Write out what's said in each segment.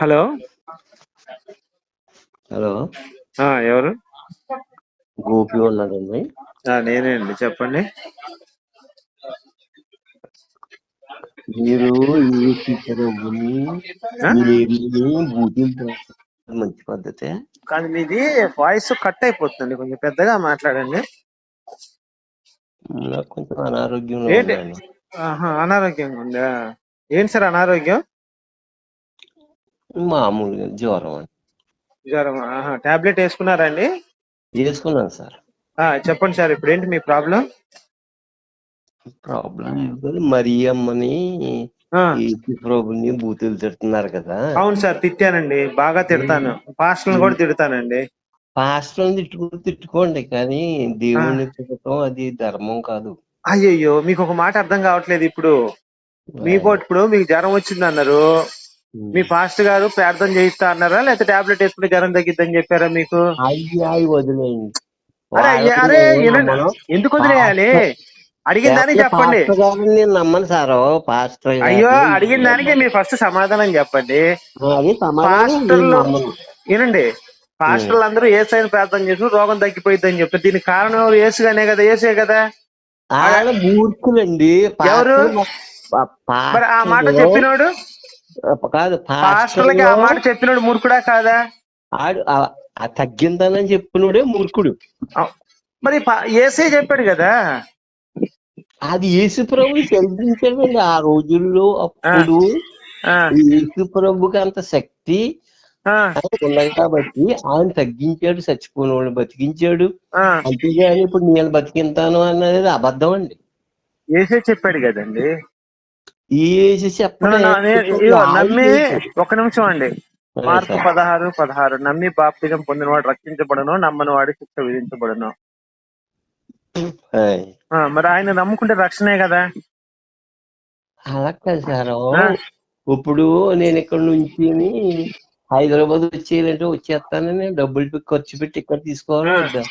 Hello. Hello, ఎవరు? గోపి ఉన్నాడండి. నేనే అండి, చెప్పండి. మీరు మంచి పద్ధతి. కానీ మీది వాయిస్ కట్ అయిపోతుంది, కొంచెం పెద్దగా మాట్లాడండి. నాకు కొంచెం అనారోగ్యంలో ఏంటి? ఉందండి. అనారోగ్యంగా ఉందా? ఏంటి సార్ అనారోగ్యం? మామూలుగా జ్వరం అండి. జ్వరం? టాబ్లెట్ వేసుకున్నారండి? వేసుకున్నాను సార్. చెప్పండి సార్, ఇప్పుడు ఏంటి మీ ప్రాబ్లం? మరీ అమ్మని ప్రభుని బూతులు తిడుతున్నారు కదా. అవును సార్, తిట్టానండి, బాగా తిడతాను. పాస్టర్ని కూడా తిడతానండి. పాస్టర్ని తిట్టుకోండి, కానీ దేవుణ్ణి తిట్టడం అది ధర్మం కాదు. అయ్యయ్యో, మీకు ఒక మాట అర్థం కావట్లేదు. ఇప్పుడు మీకు జ్వరం వచ్చింది అన్నారు, మీ పాస్టర్ గారు ప్రార్థన చేయిస్తా అన్నారా, లేకపోతే టాబ్లెట్ వేసుకుంటే జ్వరం తగ్గిద్దని చెప్పారా మీకు? అయ్యి వదిలేయండి. అరే ఎందుకు వదిలేయాలి? అడిగిన దానికి చెప్పండి. నమ్మను సార్. పాస్టర్ అయ్యో, అడిగిన దానికి మీరు ఫస్ట్ సమాధానం చెప్పండి. పాస్టర్లు వినండి, పాస్టర్లు అందరూ ఏసైని ప్రార్థన చేసి రోగం తగ్గిపోయింది అని చెప్తారు. దీనికి కారణం ఎవరు? ఏసుగానే కదా, ఏసే కదా. మూర్ఖులండి ఎవరు మరి ఆ మాట చెప్పినోడు? కాదు, పాస్టర్లకి ఆ మాట చెప్పినోడు మూర్ఖుడా కాదా? తగ్గిందని చెప్పినోడే మూర్ఖుడు. మరి ఏసే చెప్పాడు కదా. అది యేసు ప్రభు చదివించాడండి ఆ రోజుల్లో. అప్పుడు యేసు ప్రభుకి అంత శక్తి ఉన్నది కాబట్టి ఆయన తగ్గించాడు, చచ్చిపోయిన వాళ్ళని బతికించాడు. అంతేగాని ఇప్పుడు నేను బతికింతాను అన్నది అబద్ధం అండి. ఏసే చెప్పాడు కదండి. ఏసి చెప్పండి. నమ్మి ఒక నిమిషం అండి, మార్కు 16:16 నమ్మి బాప్తిజం పొందినవాడు రక్షించబడను, నమ్మని వాడి శిక్ష విధించబడను. మరి ఆయన నమ్ముకుంటే రక్షణే కదా. అలా కాదు సార్. ఇప్పుడు నేను ఇక్కడ నుంచి హైదరాబాద్ వచ్చేయాలంటే వచ్చేస్తానని డబ్బులు ఖర్చు పెట్టి ఇక్కడ తీసుకోవాలి వద్దా?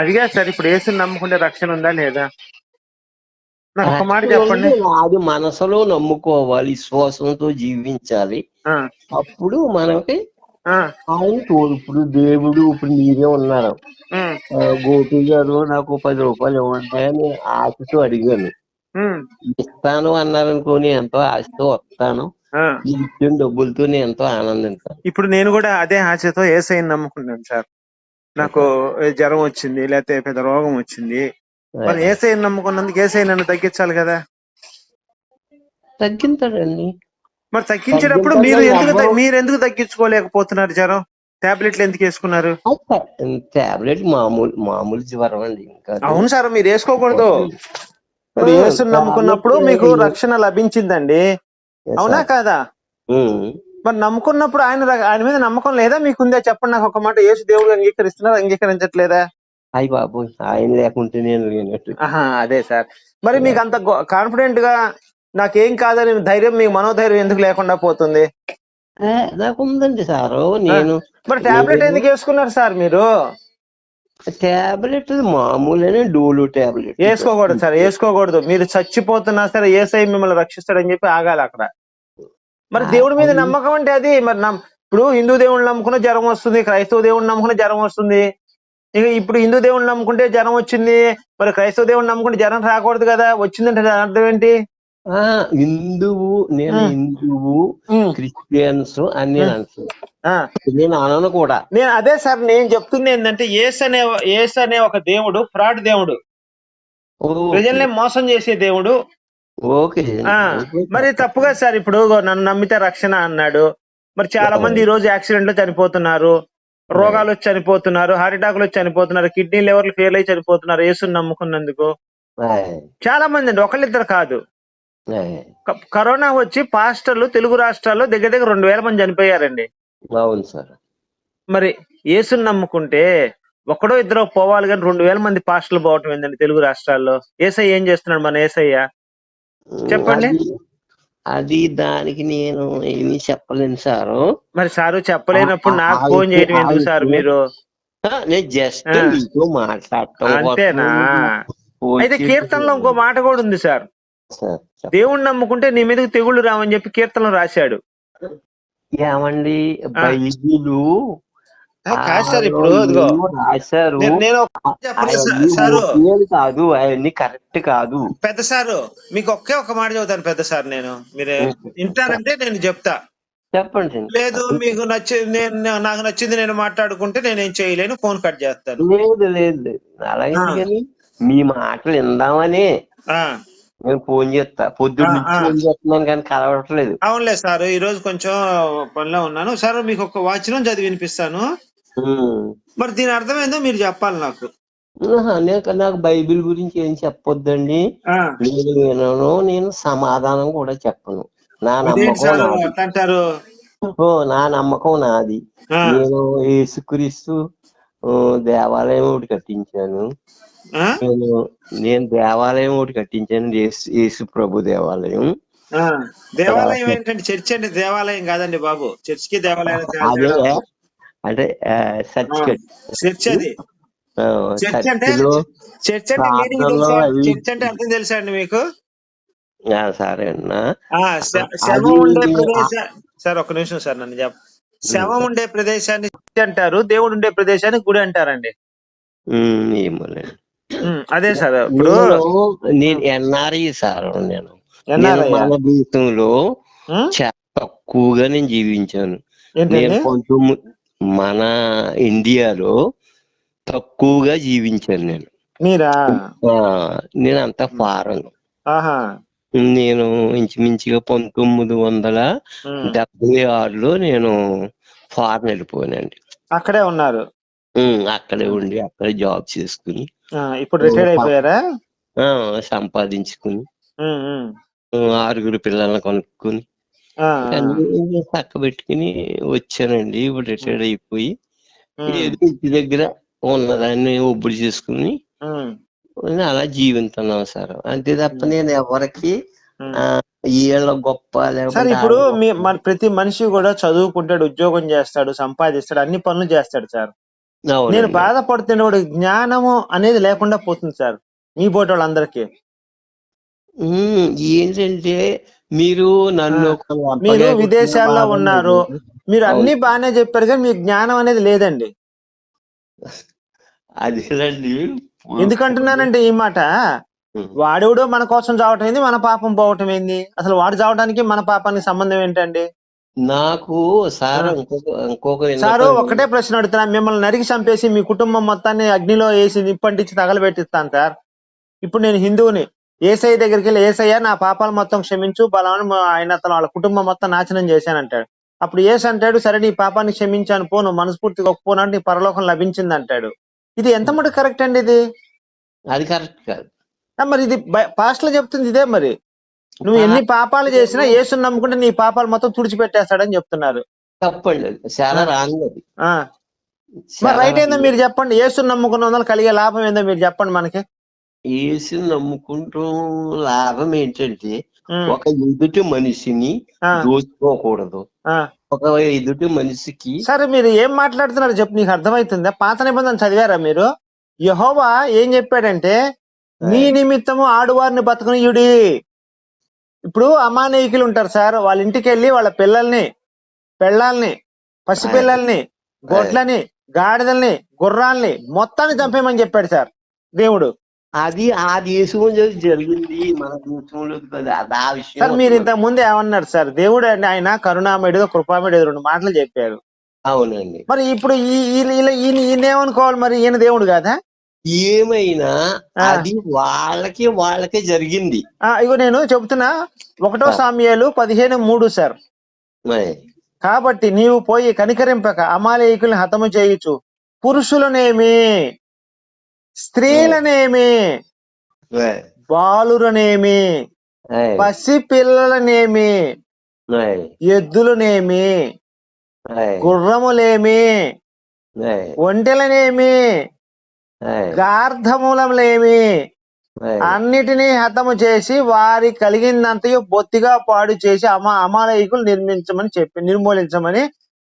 అదిగా సార్, ఇప్పుడు ఏసుని నమ్ముకుంటే రక్షణ ఉందా లేదా? నాకు ఒక మాట చెప్పండి. అది మనసులో నమ్ముకోవాలి, విశ్వాసంతో జీవించాలి. అప్పుడు మనకి ఆయన ఇప్పుడు దేవుడు, ఇప్పుడు మీరే ఉన్నారు. గోపి గారు నాకు 10 రూపాయలు ఇవ్వండి అని ఆశతో అడిగాను. ఇస్తాను అన్నారనుకోని ఎంతో ఆశతో వస్తాను. ఇచ్చిన డబ్బులతో నేను ఎంతో ఆనందిస్తాను. ఇప్పుడు నేను కూడా అదే ఆశతో ఏసైని నమ్ముకున్నాను సార్. నాకు జ్వరం వచ్చింది, లేకపోతే పెద్ద రోగం వచ్చింది. మరి ఏసైని నమ్ముకున్నందుకు ఏసై నన్ను తగ్గించాలి కదా. తగ్గించాడండి. మరి తగ్గించేటప్పుడు మీరు ఎందుకు తగ్గించుకోలేకపోతున్నారు? జ్వరం టాబ్లెట్లు ఎందుకు వేసుకున్నారు? టాబ్లెట్ మామూలు జ్వరం అండి. అవును సార్, మీరు వేసుకోకూడదు. ఇప్పుడు యేసుని నమ్ముకున్నప్పుడు మీకు రక్షణ లభించిందండి, అవునా కాదా? మరి నమ్ముకున్నప్పుడు ఆయన మీద నమ్మకం లేదా మీకుందా? చెప్పండి నాకు ఒక మాట. యేసు దేవుడు అంగీకరిస్తున్నారు, అంగీకరించట్లేదా? అయ్యి బాబు, ఆయన లేకుంటే నేను లేనట్టు. అదే సార్, మరి మీకు అంత కాన్ఫిడెంట్ గా నాకేం కాదని ధైర్యం, మీకు మనోధైర్యం ఎందుకు లేకుండా పోతుంది? నాకు ఉందండి సారు. నేను మరి టాబ్లెట్ ఎందుకు వేసుకున్నారు సార్ మీరు? టాబ్లెట్ మామూలు డోలో టాబ్లెట్ వేసుకోకూడదు సార్, వేసుకోకూడదు. మీరు చచ్చిపోతున్నా సరే ఏసై మిమ్మల్ని రక్షిస్తాడని చెప్పి ఆగాలి అక్కడ. మరి దేవుడి మీద నమ్మకం అంటే అది. మరి ఇప్పుడు హిందూ దేవుడిని నమ్ముకున్న జ్వరం వస్తుంది, క్రైస్తవ దేవుడిని నమ్ముకున్న జ్వరం వస్తుంది. ఇక ఇప్పుడు హిందూ దేవుడిని నమ్ముకుంటే జ్వరం వచ్చింది, మరి క్రైస్తవ దేవుడిని నమ్ముకుంటే జ్వరం రాకూడదు కదా. వచ్చిందంటే అర్థం ఏంటి? నేను హిందువు, క్రిస్టియన్స్ అని నేను అనను కూడా. నేను అదే సార్, నేను చెప్తుంది ఏంటంటే యేసు అనే ఒక దేవుడు ఫ్రాడ్ దేవుడు, ప్రజల్ని మోసం చేసే దేవుడు. మరి తప్పుగా సార్. ఇప్పుడు నన్ను నమ్మితే రక్షణ అన్నాడు. మరి చాలా మంది ఈ రోజు యాక్సిడెంట్ లో చనిపోతున్నారు, రోగాలు వచ్చి చనిపోతున్నారు, హార్ట్ అటాక్లు వచ్చి చనిపోతున్నారు, కిడ్నీ లెవర్లు ఫెయిల్ అయి చనిపోతున్నారు యేసుని నమ్ముకున్నందుకు. చాలా మంది అండి, ఒకళ్ళిద్దరు కాదు. కరోనా వచ్చి పాస్టర్లు తెలుగు రాష్ట్రాల్లో దగ్గర 2000 మంది చనిపోయారండి. అవును సార్. మరి యేసుని నమ్ముకుంటే ఒకడో ఇద్దరు పోవాలి, కానీ 2000 మంది పాస్టర్లు పోవటం ఏంటండి తెలుగు రాష్ట్రాల్లో? ఏసయ్య ఏం చేస్తున్నాడు మన ఏసయ్య? చెప్పండి. అది దానికి నేను ఏమీ చెప్పలేను సారు. మరి సారు చెప్పలేనప్పుడు నాకు ఫోన్ చేయడం ఎందుకు సార్ మీరు? నేను జస్ట్ మీతో మాట్లాడటం. అంతేనా? అయితే కీర్తనలో ఇంకో మాట కూడా ఉంది సార్. దేవుణ్ణి నమ్ముకుంటే నీ మీదకి తెగుళ్ళు రావని చెప్పి కీర్తనలో రాశాడు. ఏమండి ఆ, బైబిలు కాదు సార్. ఇప్పుడు ఇదిగో ఏమో రాశారు. నేను చెప్పండి అవన్నీ సారు, ఓకేలు కాదు, అవన్నీ కరెక్ట్ కాదు. పెద్ద సారు, మీకు ఒక మాట చెబుతాను పెద్ద సార్. మీరు వింటారంటే నేను చెప్తా. చెప్పండి. లేదు మీకు నాకు నచ్చింది నేను మాట్లాడుకుంటే నేనేం చేయలేను, ఫోన్ కట్ చేస్తాను. లేదు లేదు లేదు, అలాగెందుకని మీ మాటలు విందామని నేను ఫోన్ చేస్తా. పొద్దున్న నుంచి ఫోన్ చేస్తున్నాను కానీ కలవట్లేదు. అవునులే సార్, ఈ రోజు కొంచెం పనిలో ఉన్నాను సార్. మీకు ఒక వచనం చదివి వినిపిస్తాను. మరి దీని అర్థం ఏందో మీరు చెప్పాలి నాకు. నాకు బైబిల్ గురించి ఏం చెప్పొద్దండి. నేను వినను, నేను సమాధానం కూడా చెప్పను. నా నమ్మకం నాది. అంటారు నా నమ్మకం నాది. నేను యేసుక్రీస్తు దేవాలయం ఒకటి కట్టించాను. నేను దేవాలయం ఒకటి కట్టించాను, యేసు ప్రభు దేవాలయం. దేవాలయం ఏంటంటే చర్చ్ అంటే దేవాలయం కాదండి బాబు. చర్చ్ కి దేవాలయం అదే అంటే చర్చ్ అది. చర్చ్ అంటే అర్థం తెలుసా అండి మీకు? సరే అన్నా. శవం ఉండే ప్రదేశం సార్, ఒక్క నిమిషం సార్, నన్ను శవం ఉండే ప్రదేశాన్ని అంటారు, దేవుడు ఉండే ప్రదేశాన్ని గుడి అంటారండి. అదే సార్. ఇప్పుడు నేను ఎన్ఆర్ఐ సార్. నేను మన దేశంలో చాలా తక్కువగా నేను జీవించాను. నేను మన ఇండియాలో తక్కువగా జీవించాను నేను. నేను అంత ఫారెన్. నేను ఇంచుమించుగా 1976లో నేను ఫారెన్ వెళ్ళిపోయానండి. అక్కడే ఉన్నారు? అక్కడే ఉండి అక్కడే జాబ్ చేసుకుని ఇప్పుడు రిటైర్ అయిపోయారా? సంపాదించుకుని 6 పిల్లల్ని కొనుక్కుని పక్క పెట్టుకుని వచ్చానండి. ఇప్పుడు రిటైర్ అయిపోయి ఇంటి దగ్గర ఉన్నదాన్ని ఒబ్బడి చేసుకుని అలా జీవిస్తున్నాం సార్. అంతే తప్ప నేను ఎవరికి వీళ్ళ గొప్ప సార్. ఇప్పుడు ప్రతి మనిషి కూడా చదువుకుంటాడు, ఉద్యోగం చేస్తాడు, సంపాదిస్తాడు, అన్ని పనులు చేస్తాడు సార్. నేను బాధపడుతున్నప్పుడు జ్ఞానము అనేది లేకుండా పోతుంది సార్ మీ బోటి వాళ్ళందరికీ. ఏంటంటే మీరు విదేశాల్లో ఉన్నారు, మీరు అన్ని బాగానే చెప్పారు కానీ మీకు జ్ఞానం అనేది లేదండి. అదేనండి. ఎందుకంటున్నానంటే ఈ మాట, వాడెవడో మన కోసం చావటం ఏంది, మన పాపం పోవటం ఏంది? అసలు వాడు చావడానికి మన పాపానికి సంబంధం ఏంటండి? నాకు సార్ సారు ఒకటే ప్రశ్న అడుగుతున్నా. మిమ్మల్ని నరికి చంపేసి మీ కుటుంబం మొత్తాన్ని అగ్నిలో వేసి నిప్పంటించి తగలబెట్టిస్తాను సార్. ఇప్పుడు నేను హిందువుని, ఏసఐ దగ్గరికి వెళ్ళి ఏసయ్య నా పాపాలు మొత్తం క్షమించు బలమని ఆయన అతను వాళ్ళ కుటుంబం మొత్తం నాశనం చేశానంటాడు. అప్పుడు ఏసు అంటాడు, సరే నీ పాపాన్ని క్షమించాను పో, నువ్వు మనస్ఫూర్తిగా ఒప్పుకోనంటే నీ పరలోకం లభించింది అంటాడు. ఇది ఎంత మటుకు కరెక్ట్ అండి? ఇది అది కరెక్ట్ కాదు. మరి ఇది పాస్టర్ చెప్తుంది ఇదే. మరి నువ్వు ఎన్ని పాపాలు చేసినా యేసుని నమ్ముకుంటే నీ పాపాలు మొత్తం తుడిచిపెట్టేస్తాడని చెప్తున్నారు. తప్పండి, చాలా రాంగ్. మరి రైట్ ఏందో మీరు చెప్పండి. యేసుని నమ్ముకున్న వల్ల కలిగే లాభం ఏందో మీరు చెప్పండి మనకి. యేసుని నమ్ముకుంటూ లాభం ఏంటంటే ఒక ఎదుటి మనిషిని దోచుకోకూడదు. ఒక ఎదుటి మనిషికి. సరే మీరు ఏం మాట్లాడుతున్నారు చెప్పు, నీకు అర్థమవుతుందా? పాత నిబంధన చదివారా మీరు? యెహోవా ఏం చెప్పాడంటే నీ నిమిత్తము ఆడువారిని బతకనీయుడి. ఇప్పుడు అమానయికులు ఉంటారు సార్, వాళ్ళ ఇంటికి వెళ్ళి వాళ్ళ పెళ్ళాల్ని, పసిపిల్లల్ని, గొడ్లని, గాడిదల్ని, గుర్రాల్ని మొత్తాన్ని చంపేయమని చెప్పాడు సార్ దేవుడు. అది ఆ దేశంలో జరిగింది, మన దేశంలో సార్. మీరు ఇంతకు ముందు ఏమన్నారు సార్? దేవుడు అండి ఆయన కరుణామయుడు, కృపామయుడు 2 మాటలు చెప్పారు. అవునండి. మరి ఇప్పుడు ఈయన ఏమనుకోవాలి మరి? ఈయన దేవుడు కాదా? ఏమైనా అది వాళ్ళకే జరిగింది. ఇగో నేను చెబుతున్నా, 1 సామ్యుయేలు 15:3 సార్. కాబట్టి నీవు పోయి కనికరింపక అమాలేకుల్ని హతము చేయుచు పురుషులనేమి, స్త్రీలనేమి, బాలురనేమి, పసి పిల్లలనేమి, ఎద్దులనేమి, గుర్రములేమి, ఒంటెలనేమి, గార్ధములలేమి అన్నిటినీ హతము చేసి వారి కలిగిందంతయు బొత్తిగా పాడు చేసి అమాలయకులు నిర్మూలించమని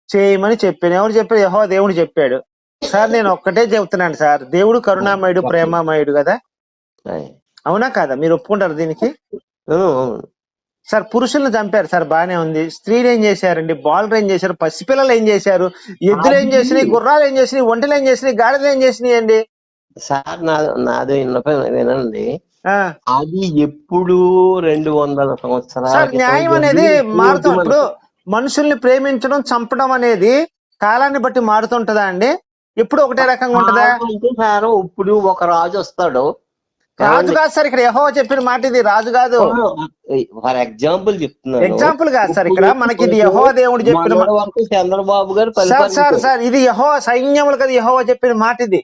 చేయమని చెప్పాను. ఎవరు చెప్పారు? యెహోవా దేవుడు చెప్పాడు సార్. నేను ఒక్కటే చెప్తున్నాను సార్, దేవుడు కరుణామయుడు, ప్రేమామయుడు కదా, అవునా కాదా? మీరు ఒప్పుకుంటారు దీనికి? సార్ పురుషులను చంపారు సార్, బానే ఉంది. స్త్రీలు ఏం చేశారండి? బాలురు ఏం చేశారు? పసిపిల్లలు ఏం చేశారు? ఎద్దులు ఏం చేసినాయి? గుర్రాలు ఏం చేసినాయి? ఒంటెలు ఏం చేసినాయి? గాడిదలు ఏం చేసినాయి అండి? సార్ నాది వినండి. అది ఎప్పుడు 200 సంవత్సరాల సార్ న్యాయం అనేది మారుతాం. ఇప్పుడు మనుషుల్ని ప్రేమించడం, చంపడం అనేది కాలాన్ని బట్టి మారుతుంటదా అండి? ఎప్పుడు ఒకటే రకంగా ఉంటదా? అంటే సార్ ఇప్పుడు ఒక రాజు వస్తాడు. రాజు కాదు సార్, ఇక్కడ యెహోవా చెప్పిన మాట ఇది, రాజు కాదు. ఫర్ ఎగ్జాంపుల్ చెప్తున్నాను. ఎగ్జాంపుల్ కాదు సార్, ఇక్కడ మనకి ఇది యెహోవా దేవుడు చెప్పిన వరకు చంద్రబాబు గారు సార్ ఇది యెహోవా సైన్యములు కదా యెహోవా చెప్పిన మాట ఇది.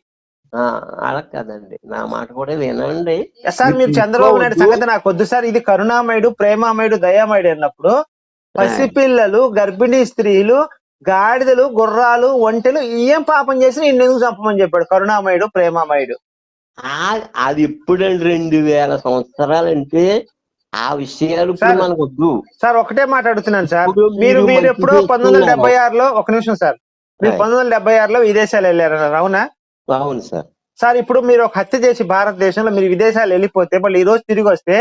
అలా కదండి, నా మాట కూడా వినండి సార్. మీరు చంద్రబాబు నాయుడు సంగతి నాకు వద్దు సార్. ఇది కరుణామయుడు, ప్రేమామయుడు, దయామయుడు అన్నప్పుడు పసిపిల్లలు, గర్భిణీ స్త్రీలు, గాడిదలు, గుర్రాలు, ఒంటెలు ఏం పాపం చేసి నిన్ను ఎందుకు చంపమని చెప్పాడు కరుణామయుడు, ప్రేమామయుడు? అది ఎప్పుడండి? 2000 సంవత్సరాలంటే ఆ విషయాలు మనకు వద్దు సార్. ఒకటే మాట అడుగుతున్నాను సార్. మీరు ఎప్పుడో 1976లో, ఒక నిమిషం సార్, మీరు 1976లో విదేశాలు వెళ్ళారన్నారు, అవునా? అవును సార్. సార్ ఇప్పుడు మీరు ఒక హత్య చేసి భారతదేశంలో మీరు విదేశాలు వెళ్ళిపోతే మళ్ళీ ఈ రోజు తిరిగి వస్తే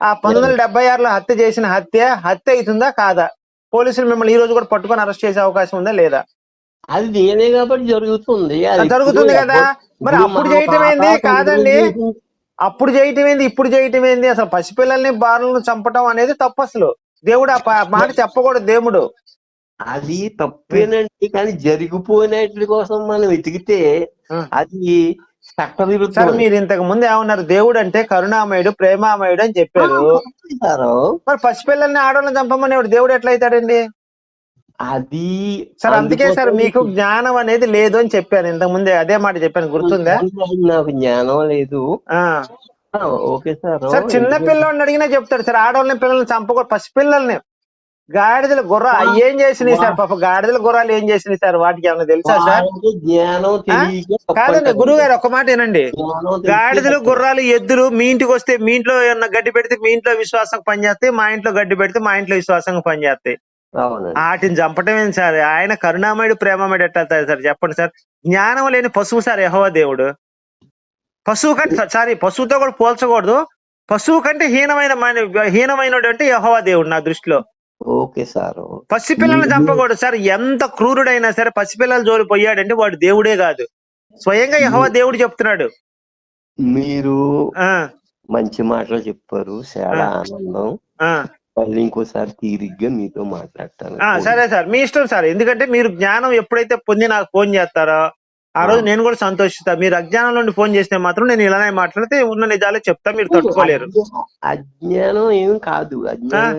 ఆ 1976లో హత్య చేసిన హత్య అవుతుందా కాదా? పోలీసులు మిమ్మల్ని ఈ రోజు కూడా పట్టుకొని అరెస్ట్ చేసే అవకాశం ఉందా లేదా? అది నేనే కాబట్టి జరుగుతుంది కదా. మరి అప్పుడు చేయటం ఏంది? కాదండి, అప్పుడు చేయటం ఏంది, ఇప్పుడు చేయటం ఏంది? అసలు పసిపిల్లల్ని, బాలులను చంపటం అనేది తప్పు. అసలు దేవుడు ఆ మాట చెప్పకూడదు. దేవుడు అది తప్పేనండి, కానీ జరిగిపోయినట్ల కోసం మనం వెతికితే అది సార్. మీరు ఇంతకు ముందు ఏమన్నారు? దేవుడు అంటే కరుణామయుడు, ప్రేమామయుడు అని చెప్పారు. మరి పసిపిల్లల్ని, ఆడవాళ్ళని చంపమని దేవుడు ఎట్లా అవుతాడండి? అది సార్ అందుకే సార్ మీకు జ్ఞానం అనేది లేదు అని చెప్పాను ఇంతకు ముందే, అదే మాట చెప్పాను, గుర్తుందా? నాకు జ్ఞానం లేదు. Okay sir. సార్ చిన్న పిల్లల్ని అడిగినా చెప్తాడు సార్, ఆడవాళ్ళని, పిల్లల్ని చంపకూడదు. పసిపిల్లల్ని, గాడిదలు, గుర్రా ఏం చేసినాయి సార్? పాప గాడిదలు, గుర్రాలు ఏం చేసినాయి సార్? వాటికి ఏమైనా తెలుసా సార్? కాదండి గురువు గారు, ఒక మాట ఏనండి. గాడిదలు, గుర్రాలు, ఎద్దులు మీ ఇంటికి వస్తే మీ ఇంట్లో ఏమన్నా గడ్డి పెడితే మీ ఇంట్లో విశ్వాసంగా పనిచేస్తాయి, మా ఇంట్లో గడ్డి పెడితే మా ఇంట్లో విశ్వాసంగా పనిచేస్తాయి. వాటిని చంపటం ఏంటి సార్? ఆయన కరుణామయుడు, ప్రేమమయుడు ఎట్లా సార్ చెప్పండి సార్? జ్ఞానం లేని పశువు సార్ యెహోవా దేవుడు. పశువు కంటే పశువుతో కూడా పోల్చకూడదు. పశువు కంటే హీనమైనడు అంటే యెహోవా దేవుడు నా దృష్టిలో. Okay sir. పసిపిల్లల్ని చంపకూడదు సార్. ఎంత క్రూరుడైనా సరే పసిపిల్లల జోలి పోయాడంటే వాడు దేవుడే కాదు, స్వయంగా యెహోవా దేవుడు చెప్తున్నాడు. మీరు మంచి మాటలు చెప్పారు, చాలా ఆనందం. మళ్ళీ ఇంకోసారి తీరిగ్గా మీతో మాట్లాడతాను. సరే సార్, మీ ఇష్టం సార్. ఎందుకంటే మీరు జ్ఞానం ఎప్పుడైతే పొంది నాకు ఫోన్ చేస్తారో ఆ రోజు నేను కూడా సంతోషిస్తా. మీరు అజ్ఞానం నుండి ఫోన్ చేస్తే మాత్రం నేను ఇలానే మాట్లాడితే ఉన్న నిజాలే చెప్తా, మీరు తట్టుకోలేరు. అజ్ఞానం ఏం కాదు, సార్.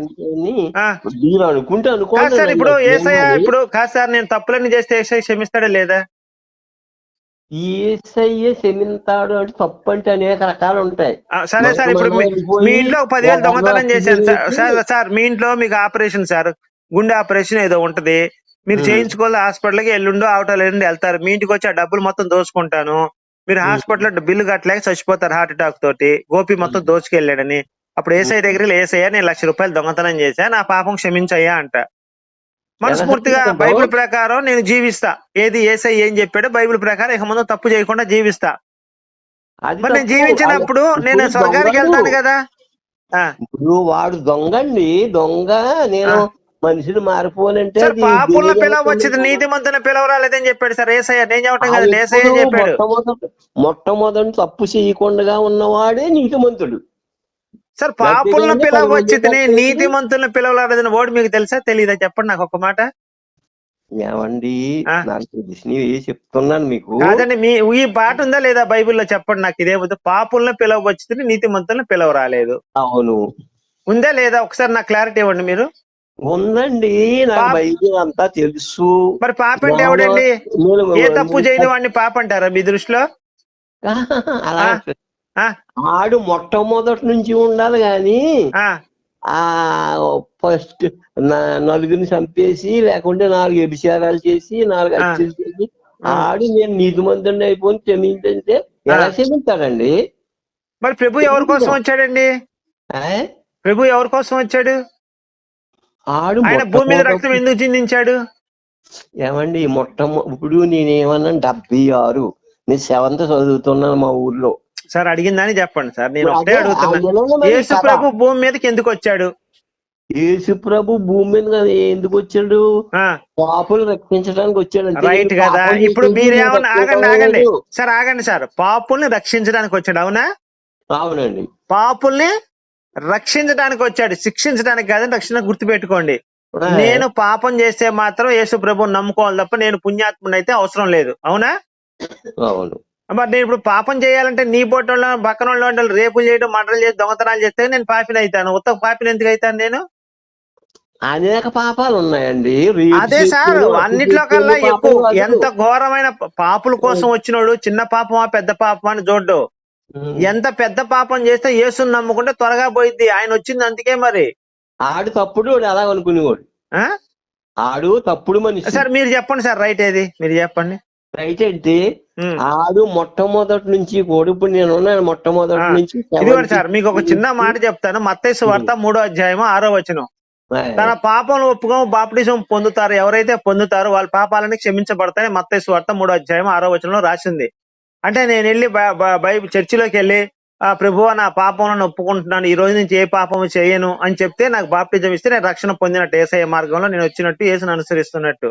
ఇప్పుడు యేసయ్య ఇప్పుడు కాదు సార్, నేను తప్పులన్నీ చేస్తే యేసయ్య క్షమిస్తాడా లేదా? యేసయ్య క్షమిస్తాడు అంటే తప్పు అంటే అనేక రకాలు ఉంటాయి. సరే సార్, ఇప్పుడు మీ ఇంట్లో 10,000 దొంగతనం చేశాను సార్. మీ ఇంట్లో మీకు ఆపరేషన్ సార్, గుండె ఆపరేషన్ ఏదో ఉంటది, మీరు చేయించుకోవాలి, హాస్పిటల్కి ఎల్లుండో అవతల ఎల్లుండి వెళ్తారు. మీ ఇంటికి వచ్చి ఆ డబ్బులు మొత్తం దోచుకుంటాను, మీరు హాస్పిటల్లో బిల్లు కట్టలేక చచ్చిపోతారు హార్ట్ అటాక్ తోటి, గోపి మొత్తం దోచుకెళ్ళాడని. అప్పుడు యేసయ్య దగ్గర యేసయ్య నేను 1,00,000 రూపాయలు దొంగతనం చేశా, నా పాపం క్షమించయ్యా అంట. మనస్ఫూర్తిగా బైబిల్ ప్రకారం నేను జీవిస్తా. ఏది యేసయ్య ఏం చెప్పాడో బైబిల్ ప్రకారం ఇక ముందు తప్పు చేయకుండా జీవిస్తా. మరి నేను జీవించినప్పుడు నేను స్వర్గానికి వెళ్తాను కదా. ఇప్పుడు వాడు దొంగండి, దొంగ. నేను మనుషులు మారిపోనంటే పాపులను పిలవచ్చింది, నీతిమంతుని పిలవరాలేదని చెప్పాడు సార్ యేసయ్య. నేను చెప్పటం కదా, యేసయ్య చెప్పాడు. మొట్టమొదటి తప్పు చేయకుండా ఉన్నవాడే నీతిమంతుడు సార్. పాపులను పిలవచ్చింది, నీతిమంతులను పిలవరాలేదని వాడు మీకు తెలుసా తెలీదా? చెప్పండి నాకు ఒక మాట. ఏమండి, నాకు తెలిసి చెప్తున్నాను మీకు. కాదండి, ఈ పాట ఉందా లేదా బైబిల్లో? చెప్పండి నాకు. ఇదేమవుతుంది? పాపులను పిలవచ్చింది, నీతిమంతులను పిలవరాలేదు. అవును, ఉందా లేదా? ఒకసారి నాకు క్లారిటీ ఇవ్వండి మీరు. ఉందండి, నాకు బైబిల్ అంతా తెలుసు. మరి పాప అంటే ఎవడండి? ఏ తప్పు చేయని వాడిని పాప అంటారా మీ దృష్టిలో? ఆడు మొట్టమొదటి నుంచి ఉండాలి గాని ఫస్ట్ నలుగురిని చంపేసి, లేకుంటే 4 వ్యభిచారాలు చేసి, 4 హత్యలు చేసి ఆడు నేను నీతిమంతుడిని అయిపోయి క్షమించంటే ఎలా క్షమించాడండి? మరి ప్రభు ఎవరి కోసం వచ్చాడండి? ప్రభు ఎవరి కోసం వచ్చాడు? ఆడు ఆయన భూమి మీద రక్తం ఎందుకు చిందించాడు? ఏమండి, ఇప్పుడు నేనేమన్నా 76, నేను 7th చదువుతున్నాను మా ఊర్లో. సార్ అడిగిందని చెప్పండి సార్, నేను ఒకటే అడుగుతున్నా. యేసు ప్రభు భూమి మీదకి ఎందుకు వచ్చాడు? యేసు ప్రభు భూమి మీద ఎందుకు వచ్చాడు? పాపులు రక్షించడానికి వచ్చాడు. రైట్ కదా. ఇప్పుడు మీరేమన్నా ఆగండి సార్, ఆగండి సార్. పాపుల్ని రక్షించడానికి వచ్చాడు, అవునా? అవునండి. పాపుల్ని రక్షించడానికి వచ్చాడు, శిక్షించడానికి కాదని రక్షణ గుర్తుపెట్టుకోండి. నేను పాపం చేస్తే మాత్రం యేసు ప్రభువుని నమ్ముకోవాలి తప్ప నేను పుణ్యాత్ముని అయితే అవసరం లేదు, అవునా? అవును. మరి నేను ఇప్పుడు పాపం చేయాలంటే నీ బొట్టోళ్ళ పక్కన వాళ్ళు రేపులు చేయడం, మటలు చేసి, దొంగతనాలు చేస్తే నేను పాపిని అవుతాను. ఉత్తమ పాపిని ఎందుకు అవుతాను నేను? అనేక పాపాలు ఉన్నాయండి. అదే సార్, అన్నిట్లో కల్లా ఎక్కువ ఎంత ఘోరమైన పాపుల కోసం వచ్చినోడు చిన్న పాపమా పెద్ద పాపమా అని చూడ్డు. ఎంత పెద్ద పాపం చేస్తే యేసుని నమ్ముకుంటే త్వరగా పోయిద్ది. ఆయన వచ్చింది అందుకే. మరి ఆడు తప్పుడు అలా అనుకునేవాడు. ఆడు తప్పుడు మనిషి. సార్ మీరు చెప్పండి సార్, రైట్ ఏది మీరు చెప్పండి. రైట్ అంటే ఆడు మొట్టమొదటి నుంచి కూడా, ఇప్పుడు నేను ఉన్నాను మొట్టమొదటి నుంచి. ఇదిగోండి సార్, మీకు ఒక చిన్న మాట చెప్తాను. మత్తయి సువార్త 3వ అధ్యాయము 6వ వచనం. తన పాపంలో ఒప్పుకొని బాప్టిజం పొందుతారు ఎవరైతే పొందుతారో వాళ్ళ పాపాలని క్షమించబడతాయి. మత్తయి సువార్త 3వ అధ్యాయం 6వ వచనంలో రాసింది. అంటే నేను వెళ్ళి బైబిల్ చర్చిలోకి వెళ్ళి ప్రభువా నా పాపంలో ఒప్పుకుంటున్నాను, ఈ రోజు నుంచి ఏ పాపము చేయను అని చెప్తే నాకు బాప్టిజం ఇస్తే నేను రక్షణ పొందినట్టు, యేసయ్య మార్గంలో నేను వచ్చినట్టు, యేసుని అనుసరిస్తున్నట్టు.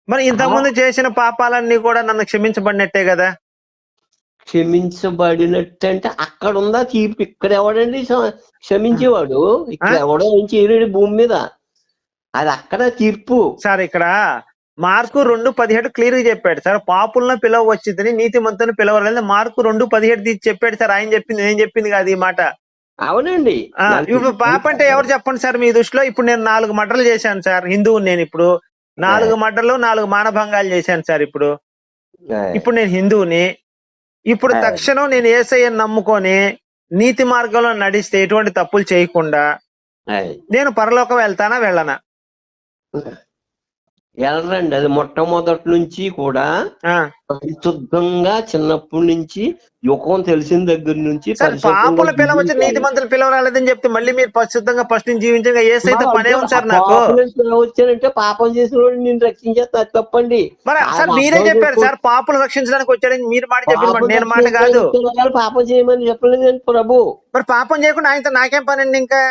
మరి ఇంతకుముందు చేసిన పాపాలన్నీ కూడా నన్ను క్షమించబడినట్టే కదా. క్షమించబడినట్టు అంటే అక్కడ ఉందా తీర్పు? ఇక్కడ ఎవడండి క్షమించేవాడు? ఇక్కడ ఎవడో ఏం చేయలేడు భూమి మీద. అది అక్కడ తీర్పు సార్. ఇక్కడ మార్కు 2:17 క్లియర్ గా చెప్పాడు సార్. పాపులను పిలవ వచ్చిందని నీతిమంతుని పిలవలేదు. మార్కు 2:17 చెప్పాడు సార్. ఆయన చెప్పింది, నేను చెప్పింది కాదు ఈ మాట. అవునండి. ఇప్పుడు పాప అంటే ఎవరు చెప్పండి సార్ మీ దృష్టిలో? ఇప్పుడు నేను 4 మర్డర్లు చేశాను సార్, హిందువుని. నేను ఇప్పుడు 4 మర్డర్లు 4 మానభంగాలు చేశాను సార్. ఇప్పుడు నేను హిందువుని. ఇప్పుడు తక్షణం నేను యేసయ్యని నమ్ముకొని నీతి మార్గంలో నడిస్తే ఎటువంటి తప్పులు చేయకుండా నేను పరలోకం వెళ్తానా వెళ్ళనా? వెళ్ళరండి. అది మొట్టమొదటి నుంచి కూడా పరిశుద్ధంగా చిన్నప్పటి నుంచి యుగం తెలిసిన దగ్గర నుంచి పాపుల పిలవచ్చు, నీతి మంతులు పిలవరాలేదని చెప్తే మళ్ళీ మీరు పరిశుద్ధంగా ఫస్ట్ నుంచి జీవించగా ఏసైతే పనే ఉంది సార్. నాకు వచ్చారంటే పాపం చేసిన వాడు నేను రక్షించేస్తా, తప్పండి. మరి సార్ మీరే చెప్పారు సార్, పాపులు రక్షించడానికి వచ్చాడని మీరు మాట చెప్పారు, నేను మాట కాదు. పాపం చేయమని చెప్పలేదు ప్రభు. మరి పాపం చేయకుండా ఆయనతో నాకేం పని అండి? ఇంకా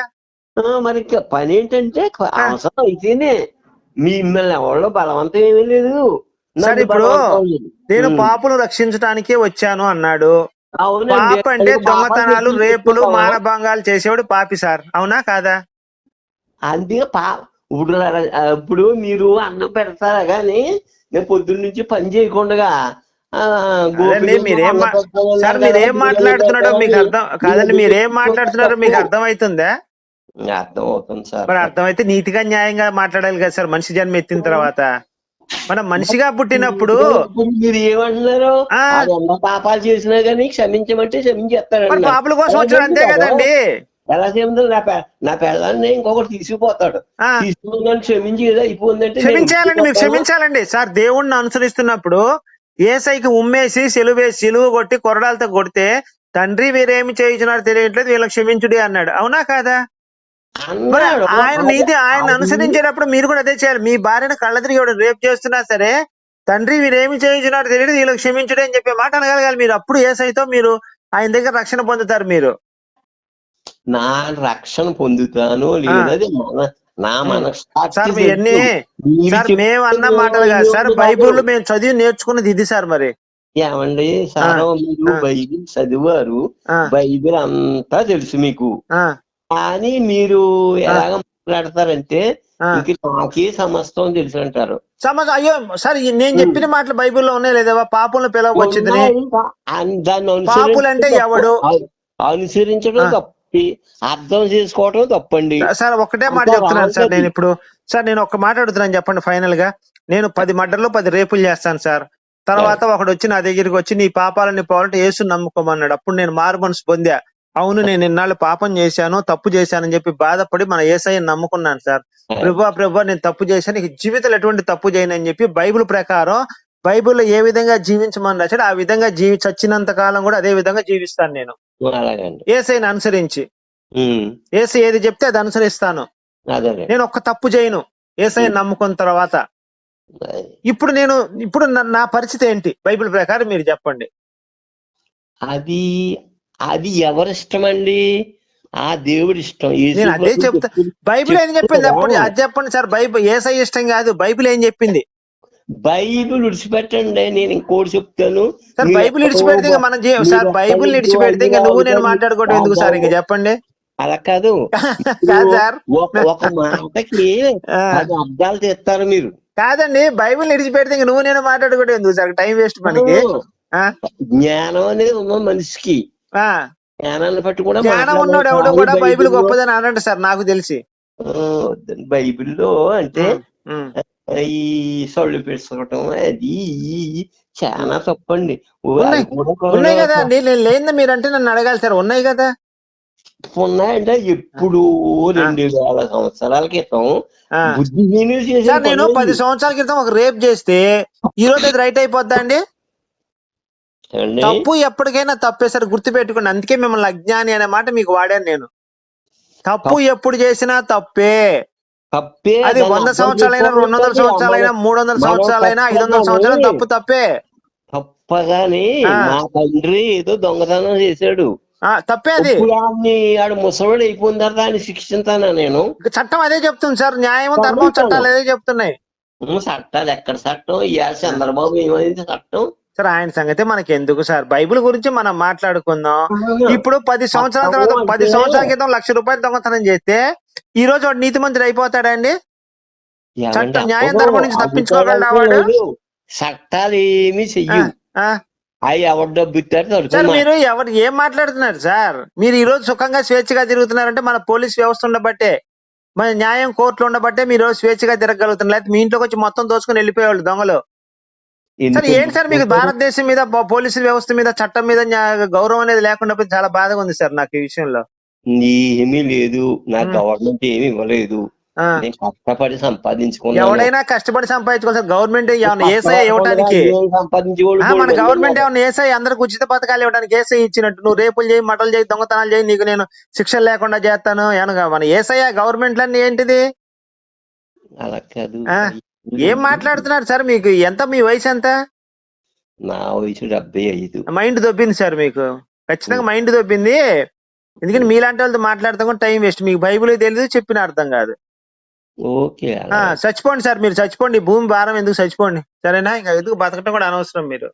మరి పని ఏంటంటే అవసరం అయితేనే, మిమ్మల్ని ఎవరో బలవంతం ఏమీ లేదు సార్. ఇప్పుడు నేను పాపులు రక్షించడానికే వచ్చాను అన్నాడు. పాప అంటే దొంగతనాలు, రేపులు, మానభంగాలు చేసేవాడు పాపి సార్, అవునా కాదా? అందుకే ఇప్పుడు మీరు అన్నం పెడతారా గాని నేను పొద్దున్న నుంచి పని చేయకుండా మీరేం మాట్లాడుతున్నాడో మీకు అర్థం కాదండి. మీరేం మాట్లాడుతున్నారో మీకు అర్థం అవుతుందా? అర్థం అవుతుంది సార్. మరి అర్థమైతే నీతిగా న్యాయంగా మాట్లాడాలి కదా సార్. మనిషి జన్మ ఎత్తిన తర్వాత మనం మనిషిగా పుట్టినప్పుడు మీరు ఏమంటున్నారు? పాపాలు చేసినా గానీ క్షమించమంటే క్షమించేస్తాడు. పాపల కోసం వచ్చాడు అంతే కదండి. ఎలా చెప్తాడు? నా పిల్లల్ని ఇంకొకటి తీసుకుపోతాడు, తీసుకుని క్షమించి ఏదో అయిపోయిందంటే క్షమించాలండి. మీరు క్షమించాలండి సార్. దేవుణ్ణి అనుసరిస్తున్నప్పుడు యేసయ్యకి ఉమ్మేసి సిలువ కొట్టి కొరడాలతో కొడితే, తండ్రి వీరేమి చేయించున్నారో తెలియట్లేదు, వీళ్ళకి క్షమించుడి అన్నాడు, అవునా కాదా? ఆయన నీతి ఆయన అనుసరించేటప్పుడు మీరు కూడా అదే చేయాలి. మీ భార్యను కళ్ళ తిరిగి రేపు చేస్తున్నా సరే, తండ్రి వీరేమి చేయించున్నారో తెలియదు, వీళ్ళకి క్షమించుడి అని చెప్పే మాట అనగలగాలి మీరు. అప్పుడు యేసయ్యతో మీరు ఆయన దగ్గర రక్షణ పొందుతారు. మీరు నా రక్షణ పొందుతాను లేదది నా సార్. మేము అన్న మాటలు కాదు సార్, బైబుల్ మేము చదివి నేర్చుకున్నది ఇది సార్. మరి ఏమండి సార్, మీరు బైబిల్ చదివారు, బైబిల్ అంతా తెలుసు మీకు, కానీ మీరు ఎలాగ మాట్లాడతారంటే నాకే సమస్తం తెలుసు అంటారు. అయ్యో సార్, నేను చెప్పిన మాటలు బైబిల్లో ఉన్నాయి లేదా? పాపులను పిలవచ్చింది, పాపులు అంటే ఎవడు అనుసరించడం తప్పు, అర్థం చేసుకోవటం తప్పండి సార్. ఒకటే మాట చెప్తున్నాను సార్. నేను ఇప్పుడు సార్ నేను ఒక్క మాట అడుగుతున్నాను, చెప్పండి ఫైనల్ గా. నేను 10 మర్డర్లు 10 రేపులు చేస్తాను సార్. తర్వాత ఒకడు వచ్చి నా దగ్గరికి వచ్చి నీ పాపాలని పోవాలంటే యేసుని నమ్ముకోమన్నాడు. అప్పుడు నేను మారు మనసు పొందా. అవును, నేను ఇన్నాళ్ళు పాపం చేశాను, తప్పు చేశానని చెప్పి బాధపడి మన యేసయ్యని నమ్ముకున్నాను సార్. ప్రభు నేను తప్పు చేశాను, ఇక జీవితంలో ఎటువంటి తప్పు చేయను అని చెప్పి బైబిల్ ప్రకారం, బైబిల్లో ఏ విధంగా జీవించమని రాశాడు ఆ విధంగా చచ్చినంత కాలం కూడా అదే విధంగా జీవిస్తాను నేను, యేసయ్యని అనుసరించి. యేసయ్య ఏది చెప్తే అది అనుసరిస్తాను. నేను ఒక్క తప్పు చేయను యేసయ్యని నమ్ముకున్న తర్వాత. ఇప్పుడు నా పరిస్థితి ఏంటి బైబిల్ ప్రకారం మీరు చెప్పండి. అది ఎవరిష్టం అండి? ఆ దేవుడి ఇష్టం. నేను అదే చెప్తా. బైబిల్ ఏం చెప్పింది అప్పుడు? అది చెప్పండి సార్. బైబిల్ యేసయ్య ఇష్టం కాదు, బైబిల్ ఏం చెప్పింది? బైబిల్ విడిచిపెట్టండి, నేను ఇంకోటి చెప్తాను. సార్ బైబిల్ విడిచిపెడితే ఇంకా మనం సార్ బైబిల్ విడిచిపెడితే ఇంకా నువ్వు నేను మాట్లాడుకోవడం ఎందుకు సార్? ఇంకా చెప్పండి. అలా కాదు కాదు సార్, ఒక మాటకి 10 అర్థాలు తీస్తారు మీరు. కాదండి, బైబిల్ విడిచిపెడితే ఇంకా నువ్వు నేను మాట్లాడుకోవడం ఎందుకు సార్? టైం వేస్ట్ మనకి. జ్ఞానం అనేది ఉన్న మనిషికి, జ్ఞానాన్ని బట్టి కూడా జ్ఞానం ఉన్నాడు ఎవడు కూడా బైబిల్ గొప్పదని అనండి సార్ నాకు తెలిసి. బైబిల్లో అంటే ఈ సొళ్ళు పెట్టుకోవటం అది చాలా తప్పండి. ఉన్నాయి కదా, నేను లేదని మీరంటే నన్ను అడగాలి సార్. ఉన్నాయి కదా. ఉన్నాయంటే ఎప్పుడు 2000 సంవత్సరాల క్రితం బుద్ధిహీనులు చేశారు. నేను 10 సంవత్సరాల క్రితం ఒక రేప్ చేస్తే ఈ రోజు అది రైట్ అయిపోద్దా అండి? తప్పు ఎప్పటికైనా తప్పే సార్, గుర్తు పెట్టుకోండి. అందుకే మిమ్మల్ని అజ్ఞాని అనే మాట మీకు వాడాను నేను. తప్పు ఎప్పుడు చేసినా తప్పే. అది 100 సంవత్సరాలైనా, 200 సంవత్సరాలైనా, 300 సంవత్సరాలైనా, 500 సంవత్సరాలు తప్పు తప్పే. తప్పగాని మా తండ్రి ఏదో దొంగతనం చేశాడు, తప్పే అది. ఆడు ముసలోడు అయిపోయిన తర్వాత ఆయన శిక్షించానా నేను? చట్టం అదే చెప్తుంది సార్. న్యాయం, ధర్మం, చట్టాలు అదే చెప్తున్నాయి. చట్టాలు ఎక్కడ చట్టం? చంద్రబాబు ఏమైంది చట్టం? సార్ ఆయన సంగతి మనకి ఎందుకు సార్? బైబిల్ గురించి మనం మాట్లాడుకుందాం. ఇప్పుడు 10 సంవత్సరాల తర్వాత, 10 సంవత్సరాల క్రితం 1,00,000 రూపాయలు దొంగతనం చేస్తే ఈ రోజు వాడు నీతి మంత్రి అయిపోతాడండి? చట్టం, న్యాయం, ధర్మం నుంచి తప్పించుకోగలడా వాడు? చట్టాలు ఏమి చెయ్యు. అవి ఎవరు డబ్బు ఇస్తారు సార్? మీరు ఎవరు ఏం మాట్లాడుతున్నారు సార్? మీరు ఈ రోజు సుఖంగా స్వేచ్ఛగా తిరుగుతున్నారంటే మన పోలీస్ వ్యవస్థ ఉండబట్టే, మన న్యాయం కోర్టులు ఉండబట్టే మీరు స్వేచ్ఛగా తిరగలుగుతున్నారు. లేకపోతే మీ ఇంట్లోకి వచ్చి మొత్తం దోచుకుని వెళ్ళిపోయేవాళ్ళు దొంగలు. సార్ ఏంటి సార్ మీకు భారతదేశం మీద, పోలీసు వ్యవస్థ మీద, చట్టం మీద గౌరవం అనేది లేకుండా పోయి చాలా బాధగా ఉంది సార్ నాకు ఈ విషయంలో. ఏమీ లేదు, నాకు గవర్నమెంట్ ఏమి ఇవ్వలేదు, నేను కష్టపడి సంపాదించుకున్నాను. ఎవడైనా కష్టపడి సంపాదించుకోవాలి సార్. గవర్నమెంట్ ఏమన్నా ఏసఐ ఇవ్వడానికి? మన గవర్నమెంట్ ఏమన్నా ఏసఐ అందరికి ఉచిత పథకాలు ఇవ్వడానికి ఏసఐ ఇచ్చినట్టు నువ్వు రేపులు చేయి, మటలు చేయి, దొంగతనాలు చేయి, నీకు నేను శిక్షలు లేకుండా చేస్తాను అనగా మన ఏసఐ గవర్నమెంట్ లన్నీ ఏంటిది? అలా కాదు. ఏం మాట్లాడుతున్నారు సార్? మీకు ఎంత, మీ వయసు ఎంత? నా వయసు 75. మైండ్ దొబ్బింది సార్ మీకు, ఖచ్చితంగా మైండ్ దొబ్బింది. ఎందుకంటే మీలాంటి వాళ్ళతో మాట్లాడతాం టైం వేస్ట్. మీకు బైబిల్ తెలియదు, చెప్పిన అర్థం కాదు. ఓకే, చచ్చిపోండి సార్, మీరు చచ్చిపోండి. భూమి భారం ఎందుకు, చచ్చిపోండి సరేనా? ఇంకా ఎందుకు బతకటం కూడా అనవసరం మీరు.